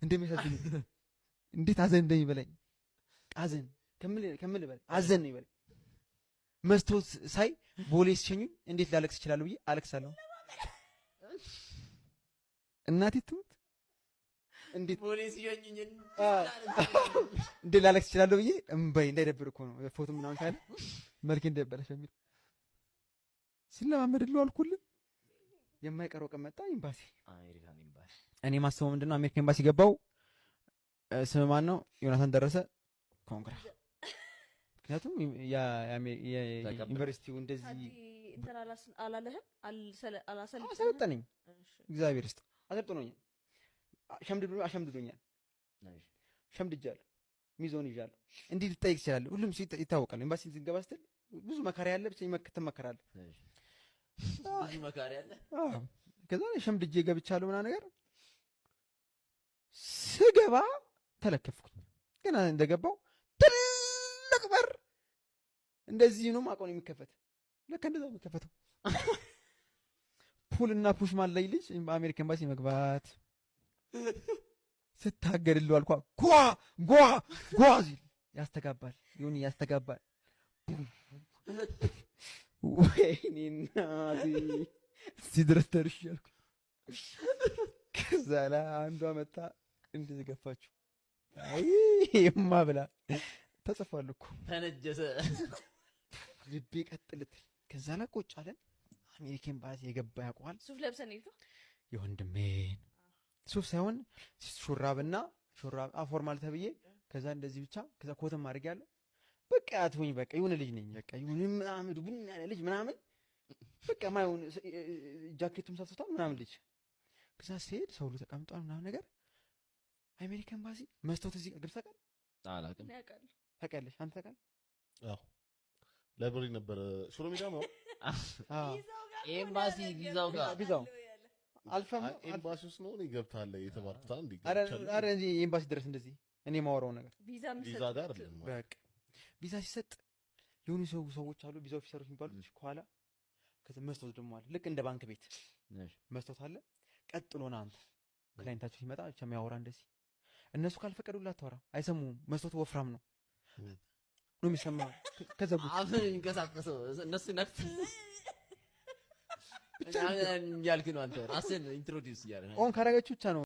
እንደሚያሳዝን እንዴት አዘን እንደሚበላኝ አዘን ከምል በላይ አዘን ነው ይበላኝ። መስታወት ሳይ ቦሌ ሲሸኙኝ እንዴት ላለቅስ እችላለሁ ብዬ አለቅሳለሁ። እናቴ ትሙት እንዴት ቦሌ ሲሸኙኝ እንዴት ላለቅስ እችላለሁ ብዬ እምባይ እንዳይደብር እኮ ነው ፎቶ ምናምን ካለ መልኬ እንዳይበላሽ በሚል ሲለማመድልው አልኩልህ። የማይቀረው ቀን መጣ። ኤምባሲ እኔ ማስበው ምንድነው አሜሪካ ኤምባሲ ገባው። ስም ማን ነው? ዮናታን ደረሰ ኮንግራ። ምክንያቱም ዩኒቨርሲቲው እንደዚህ እንትን አላለህም አሰለጠነኝ። እግዚአብሔር ይስጥ አሰልጥኖኛል። አሸምድዶኛል። ሸምድጃለሁ። ሚዞን ይዣለሁ። እንዲህ ልጠይቅ እችላለሁ። ሁሉም ይታወቃል። ኤምባሲ ሲገባ ስትል ብዙ መካሪያ ያለ ብቻ ትመከራለህ። ብዙ መካሪያ አለ። ከዛ ሸምድጄ ገብቻለሁ ምናምን ነገር ስገባ ተለከፍኩኝ። ገና እንደገባው ትልቅ በር እንደዚህ ነው ማቆን የሚከፈት ለካ እንደዛ የሚከፈተው ፑል እና ፑሽ ማለይ ልጅ በአሜሪካ ኤምባሲ መግባት ስታገድሉ አልኳ ጓ ጓ ጓ ሲል ያስተጋባል ይሁን ያስተጋባል። ወይኔ እናቴ እዚህ ድረስ ደርሻለሁ። ከዛ ላይ አንዷ መጣ እንደዚህ ገፋችሁ። አይ የማ ብላ ተጽፏል እኮ ተነጀሰ ልቤ ቀጥልት። ከዛ ላይ ቁጭ አለን። አሜሪካ ኤምባሲ የገባ ያውቀዋል። ሱፍ ለብሰን ይልኩ የወንድሜን ሱፍ ሳይሆን ሹራብና ሹራብ ፎርማል ተብዬ ከዛ እንደዚህ ብቻ ከዛ ኮተም አድርጌያለሁ። በቃ አትሁኝ በቃ የሆነ ልጅ ነኝ በቃ የሆነ ምናምን ቡን ያለ ልጅ ምናምን በቃ ማይሆን ጃኬቱም ሰፍቷል ምናምን ልጅ። ከዛ ስሄድ ሰው ሁሉ ተቀምጧል ምናምን ነገር። አሜሪካ ኤምባሲ መስታወት እዚህ ገብተህ ታውቃለህ? አላውቅም። ታውቂያለሽ አንተ ታውቃለህ? አዎ ላይብረሪ ነበር ሽሮ ሜዳ ነው። ኤምባሲ ቪዛው አልፈም ኤምባሲ ውስጥ ነው ገብታለ የተባልኩት አንዴ። አረ እዚህ ኤምባሲ ድረስ እንደዚህ እኔ ማወራው ነገር ቪዛ ጋር አይደለም። በቃ ቪዛ ሲሰጥ የሆኑ ሰዎች አሉ ቪዛ ኦፊሰሮች የሚባሉት ከኋላ። ከዛ መስታወት ደግሞ አለ ልክ እንደ ባንክ ቤት መስታወት አለ። ቀጥሎ ነው አንተ ክላይንታቸው ሲመጣ ብቻ የሚያወራ እንደዚህ። እነሱ ካልፈቀዱላት አታወራ፣ አይሰሙም። መስታወቱ ወፍራም ነው ነው የሚሰማው። ከዛ አፍን እንቀሳቀሰው እነሱ ነክት ብቻ ያልክ ነው አንተ ራስን ኢንትሮዲዩስ እያደረግህ ኦን ካረጋችሁ ብቻ ነው